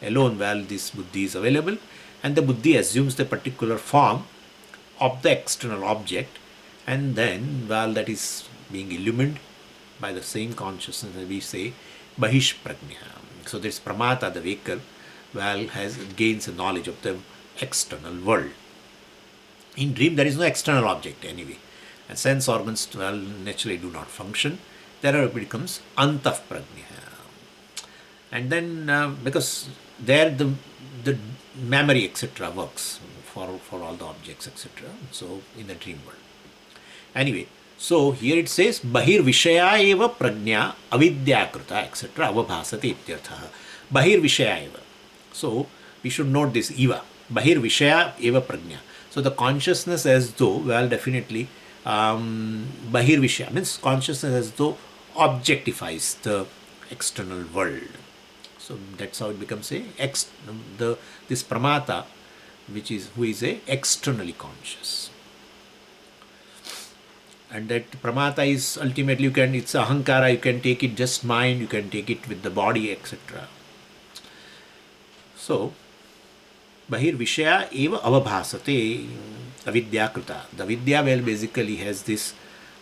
alone, while this buddhi is available, and the buddhi assumes the particular form of the external object, and then, while that is being illumined by the same consciousness, we say Bahir-pragna. So this Pramata, the waker, gains a knowledge of the external world. In dream, there is no external object anyway, and sense organs naturally do not function. There it becomes antah-pragna. And then because there the memory etc. works for all the objects etc. So in the dream world. Anyway, so here it says bahir-vishaya eva prajna avidya-krita etc. avabhasati ityartha. Bahir-vishaya eva. So we should note this eva. Bahir-vishaya eva prajna. So the consciousness as though, well, definitely bahir-vishaya means consciousness as though objectifies the external world. So that's how it becomes this pramata, who is a externally conscious. And that pramata is ultimately, it's ahankara, you can take it just mind, you can take it with the body, etc. So, bahir vishaya eva avabhasate avidya krita. The vidya, well, basically has this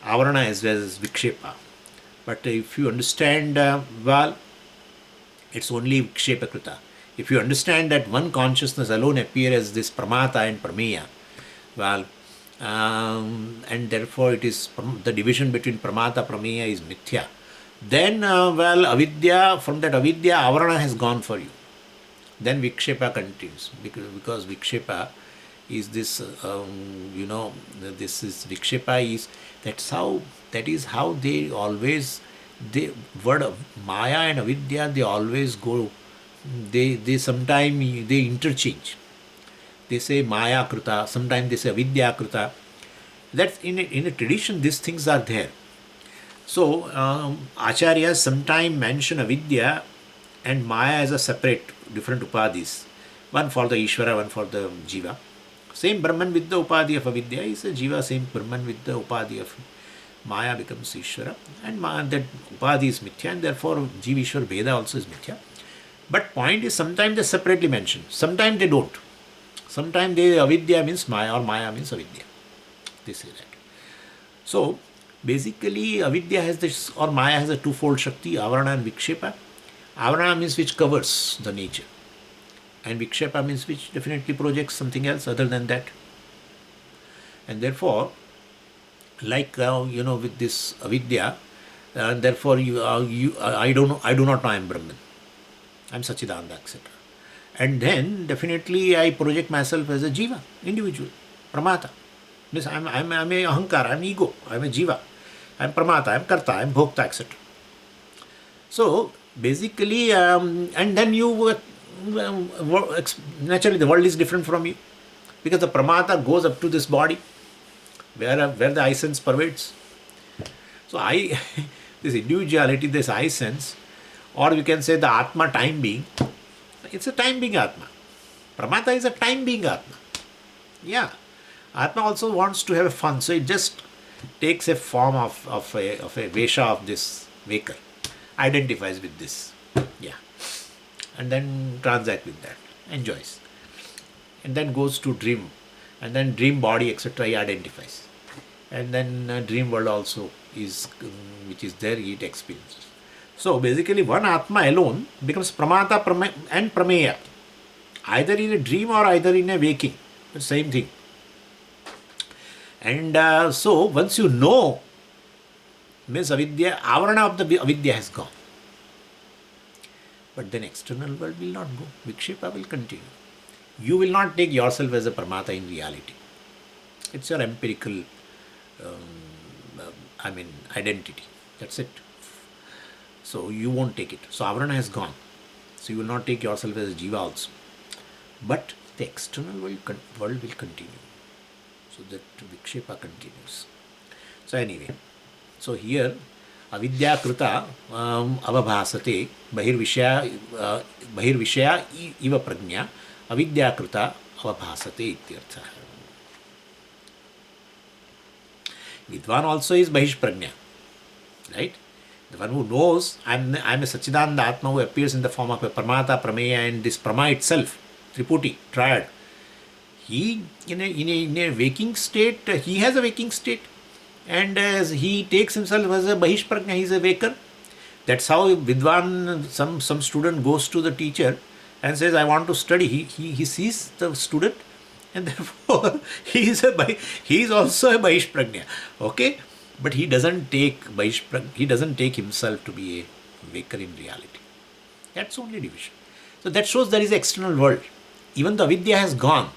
avarana as well as vikshepa. But if you understand, well, it's only vikshepa krita. If you understand that one consciousness alone appears as this pramata and prameya, well, and therefore it is the division between pramata prameya is mithya, then well, avidya, from that avidya avarana has gone for you. Then vikshepa continues, because vikshepa is this this is vikshepa is that is how they always, the word of maya and avidya, they always go, they sometimes they interchange. They say maya krita, sometimes they say avidya krita. That's in a tradition, these things are there. So acharyas sometimes mention avidya and maya as a separate, different upadhis. One for the Ishvara, one for the jiva. Same Brahman with the upadhi of avidya is a jiva, same Brahman with the upadhi of maya becomes Ishvara. And that upadhi is mithya, and therefore jiva Ishvara Veda also is mithya. But point is, sometimes they separately mention, sometimes they don't. Sometimes avidya means maya or maya means avidya. They say that. So basically avidya has this, or maya has a twofold shakti, avarana and vikshepa. Avarana means which covers the nature, and vikshepa means which definitely projects something else other than that. And therefore, like with this avidya, therefore I do not know I am Brahman, I am Sachidananda, etc. And then definitely I project myself as a jiva, individual, pramata. Means I'm a ahankara, I'm ego, I'm a jiva, I'm pramata, I'm karta, I'm bhokta, etc. So basically, and then you naturally the world is different from you, because the pramata goes up to this body where the I sense pervades. So this individuality, this I sense, or we can say the Atma time being, it's a time being Atma. Pramata is a time being Atma. Yeah. Atma also wants to have fun, so it just takes a form of a Vesha of this maker, identifies with this, yeah, and then transact with that, enjoys, and then goes to dream, and then dream body, etc. he identifies, and then dream world also is, which is there, it experiences. So basically one Atma alone becomes pramata and prameya, either in a dream or either in a waking, the same thing. And so once you know, means avidya, avarana of the avidya has gone. But then external world will not go. Vikshepa will continue. You will not take yourself as a pramata in reality. It's your empirical, identity. That's it. So you won't take it. So avarana has gone. So you will not take yourself as a jiva also. But the external world will continue. So that vikshepa continues. So anyway, so here avidya krita avabhasate bahir-vishaya iva prajna avidya krita avabhasate ityartha. Vidwan also is bahish-pragna, right? The one who knows I'm a Sachidananda Atma who appears in the form of a pramata, prameya, and this prama itself, triputi, triad. He, in a waking state, he has a waking state, and as he takes himself as a bahish-pragna, he is a waker. That's how Vidwan, some student goes to the teacher and says, I want to study. He sees the student, and therefore he is also a bahish-pragna. Okay? But he doesn't take himself to be a waker in reality. That's only division. So that shows there is external world. Even the Avidya has gone,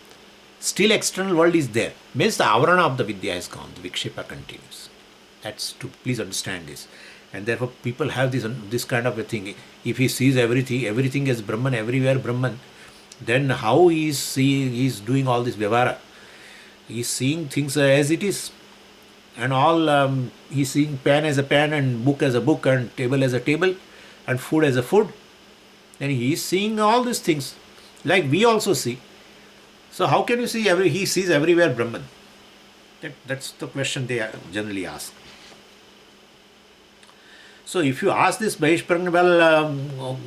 still external world is there. Means the avarana of the Vidya has gone, the Vikshepa continues. That's to please understand this. And therefore people have this kind of a thing. If he sees everything as Brahman, everywhere Brahman, then how he is doing all this vyavara? He is seeing things as it is. And all he is seeing pen as a pen and book as a book and table as a table and food as a food. And he is seeing all these things like we also see. So how can you see he sees everywhere Brahman? That's the question they generally ask. So if you ask this bahir-pragna, well,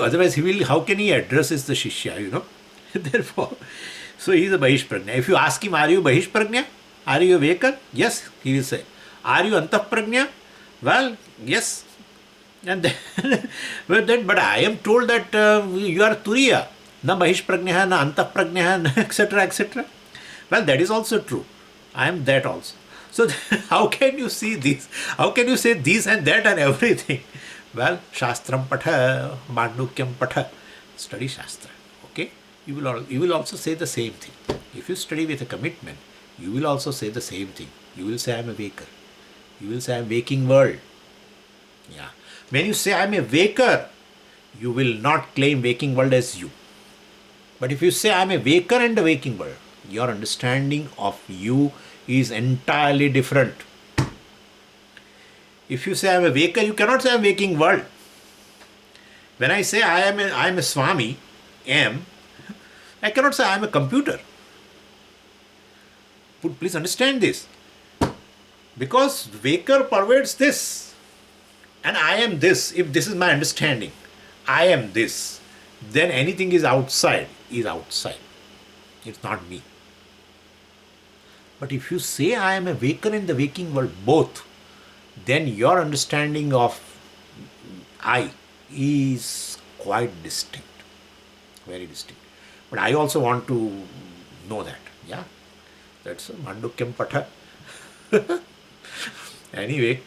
otherwise how can he address the Shishya, Therefore, so he is a bahir-pragna. If you ask him, are you bahir-pragna? Are you a waker? Yes, he will say. Are you antah-pragna? Well, yes. And then, but I am told that you are Turiya, na bahir-pragna, na antah-pragna, etc., etc. Well, that is also true. I am that also. So how can you see this? How can you say this and that and everything? Well, Shastram patha, Mandukyam patha. Study Shastra. Okay? You will also say the same thing. If you study with a commitment, you will also say the same thing. You will say I am a waker. You will say I am waking world. Yeah. When you say I am a waker, you will not claim waking world as you. But if you say I am a waker and a waking world, your understanding of you is entirely different. If you say I am a waker, you cannot say I am waking world. When I say I am a Swami, I cannot say I am a computer. Please understand this. Because waker pervades this. And I am this. If this is my understanding, I am this. Then anything is outside. It's not me. But if you say I am a waker in the waking world, both, then your understanding of I is quite distinct. Very distinct. But I also want to know that. Yeah. That's Mandukyam Patha. Anyway,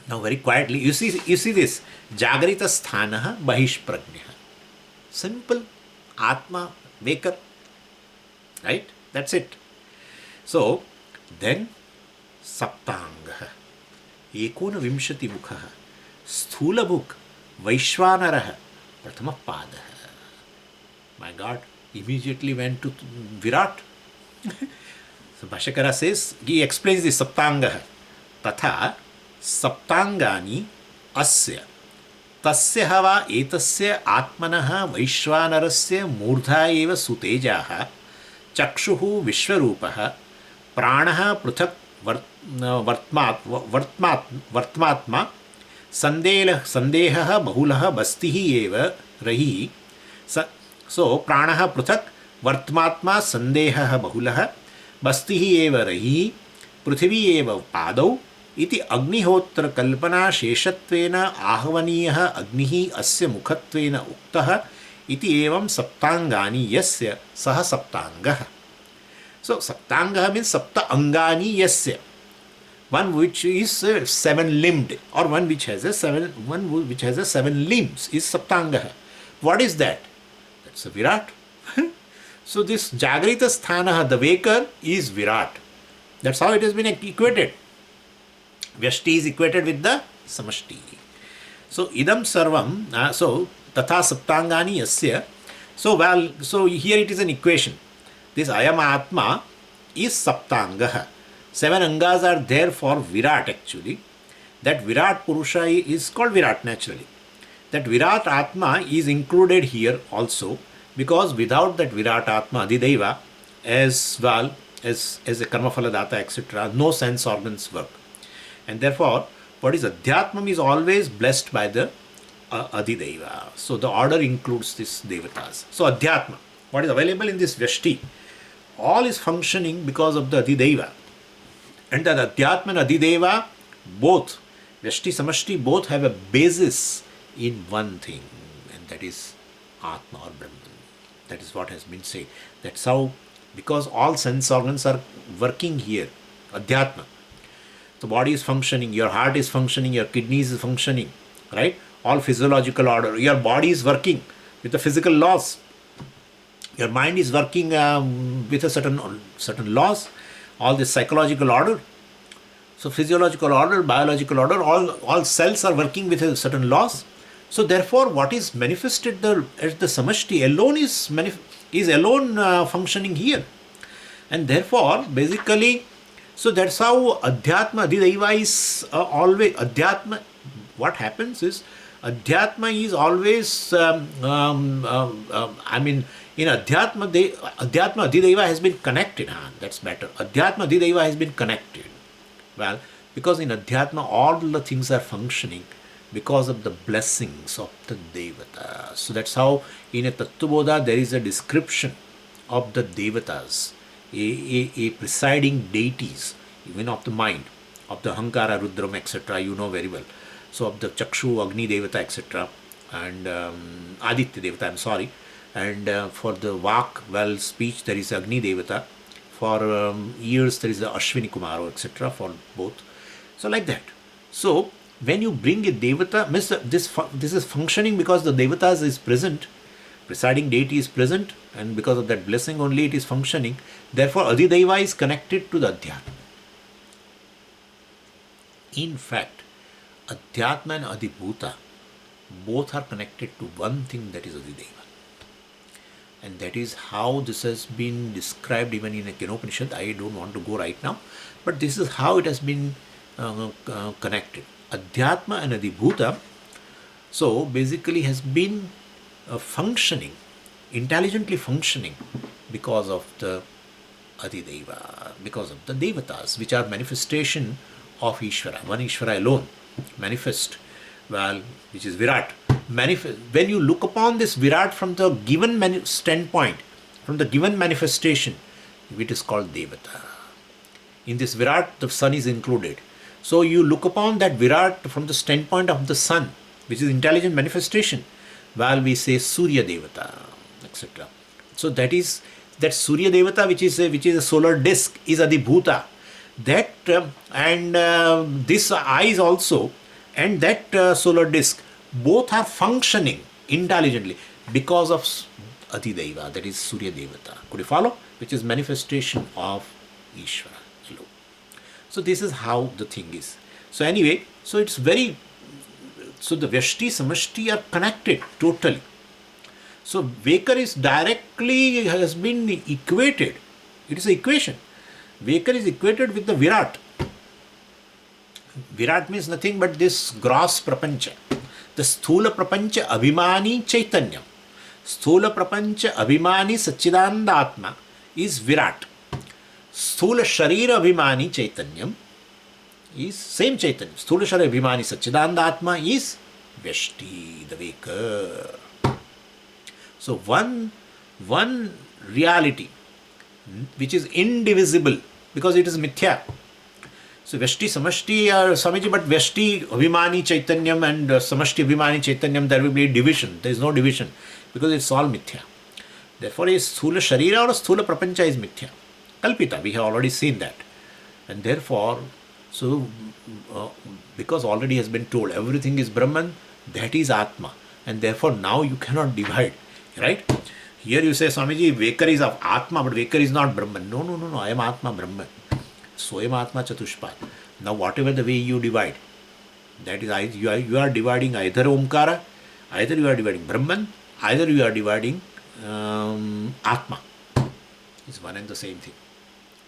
now very quietly, you see this. Jagrita sthanaha bahir-pragna. Simple. Atma-maker. Right? That's it. So, then saptangaha. Ekona vimshati mukhaha. Sthula mukh. Vaishvanaraha. Prathama padaha. My God, immediately went to Virat. So Bhashyakara says, he explains the saptangaha. Tatha saptangani asya. Tasya hava etasya atmanaha vaishvanarasya murdha eva sutejaha chakshuhu vishwarupaha pranaha pruthak vartmatma sandeha bahulaha bastihi eva rahi. So pranaha pruthak vartmatma sandeha bahulaha bastihi eva rahi prithvi eva padau iti agnihotra kalpana sheshatvena ahvaniyah agnihi asya mukhatvena uktah iti evam saptangani yasya saha saptangaha. So saptangaha means sapta angani yasya. One which is seven limbed, or one which has a seven limbs is saptangaha. What is that? That's a Virat. So this Jagrita Sthanaha, the waker, is Virat. That's how it has been equated. Vyashti is equated with the Samashti. So idam sarvam, so tatha saptangani yasya. So here it is an equation. This ayam atma is saptangaha. Seven angas are there for Virat actually. That Virat Purusha is called Virat naturally. That Virat Atma is included here also, because without that Virat Atma, Adhidaiva, as well as a karma phaladata, etc., no sense organs work. And therefore, what is Adhyatma is always blessed by the Adhidaiva. So the order includes this Devatas. So Adhyatma, what is available in this Vyashti, all is functioning because of the Adhidaiva. And that Adhyatma and Adhidaiva, both, Vyashti, Samashti, both have a basis in one thing, and that is Atma or Brahman. That is what has been said. That's how, because all sense organs are working here, Adhyatma. The body is functioning, your heart is functioning, your kidneys is functioning, right? all physiological order. Your body is working with the physical laws. Your mind is working with a certain laws, all this psychological order. So physiological order, biological order, all cells are working with a certain laws. So therefore, what is manifested as the samashti alone is alone functioning here, and therefore basically, so that's how Adhyatma, Adhidaiva is always Adhyatma. What happens is Adhyatma is always in Adhyatma, Adhyatma Adhidaiva has been connected. That's better. Adhyatma Adhidaiva has been connected. Well, because in Adhyatma all the things are functioning because of the blessings of the Devatas. So that's how in a Tattvabodha there is a description of the Devatas, a presiding deities, even of the mind, of the Ahankara, Rudram, etc. You know very well. So of the Chakshu, Agni Devata, etc. and Aditya Devata, I'm sorry. And for the Vak, well, speech, there is Agni Devata. For ears, there is the Ashwini Kumaro, etc. for both. So like that. So when you bring a Devata, this is functioning because the Devatas is present, presiding deity is present, and because of that blessing only it is functioning. Therefore, Adhidaiva is connected to the Adhyatma. In fact, Adhyatma and Adhibhuta both are connected to one thing, that is Adhidaiva. And that is how this has been described even in a Upanishad. I don't want to go right now, but this is how it has been connected. Adhyatma and Adhibhuta, so basically has been functioning, intelligently functioning because of the Adhidaiva, because of the Devatas, which are manifestation of Ishvara, one Ishvara alone, manifest, well, which is Virat. When you look upon this Virat from the given standpoint, from the given manifestation, it is called Devata. In this Virat, the sun is included. So you look upon that Virat from the standpoint of the sun, which is intelligent manifestation, while we say Surya Devata, etc. So that Surya Devata, which is a solar disk, is Adhibhuta. That and this eyes also, and that solar disk, both are functioning intelligently because of Adhidaiva, that is Surya Devata. Could you follow? Which is manifestation of Ishvara alone. So this is how the thing is. So anyway, so it's very, so the Vyashti, Samashti are connected totally. So Vakar is directly has been equated. It is an equation. Vakar is equated with the Virat. Virat means nothing but this gross prapancha. The Sthula Prapancha Abhimani Chaitanyam. Sthula Prapancha Abhimani Satchidananda Atma is Virat. Sthula Sharira Abhimani Chaitanyam is same Chaitanya. Sthula Sharira Abhimani Satchidananda Atma is Vyashti, the Vakar. So one reality which is indivisible because it is mithya. So Vyashti, Samashti are Swamiji, but Vyashti, Abhimani, Chaitanyam and Samashti, Abhimani, Chaitanyam, there will be division. There is no division because it's all mithya. Therefore, a Sthula Sharira or a Sthula Prapancha is mithya. Kalpita, we have already seen that. And therefore, so because already has been told, everything is Brahman, that is Atma. And therefore, now you cannot divide, right? Here you say, Swamiji, Vakar is of Atma, but Vakar is not Brahman. No, I am Atma Brahman. Soyam Atma chatuspada. Now whatever the way you divide, that is you are dividing either Omkara, either you are dividing Brahman, either you are dividing Atma. It's one and the same thing.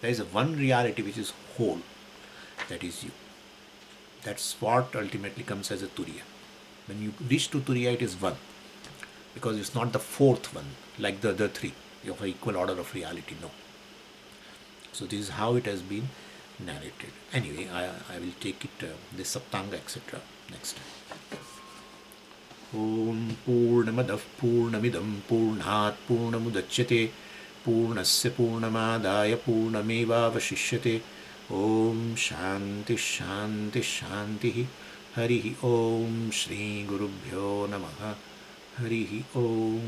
There is a one reality which is whole, that is you. That's what ultimately comes as a Turiya. When you reach to Turiya, it is one, because it's not the fourth one like the other three of equal order of reality. No. So this is how it has been narrated. Anyway, I will take it, this Saptanga, etc. next time. Om Purnamadav Purnamidam Purnat Purnamudachyate Purnasya Purnamadaya Purnameva Vashishyate. Om Shanti Shanti Shanti. Harihi Om Shri Gurubhyo Namaha. Harihi Om.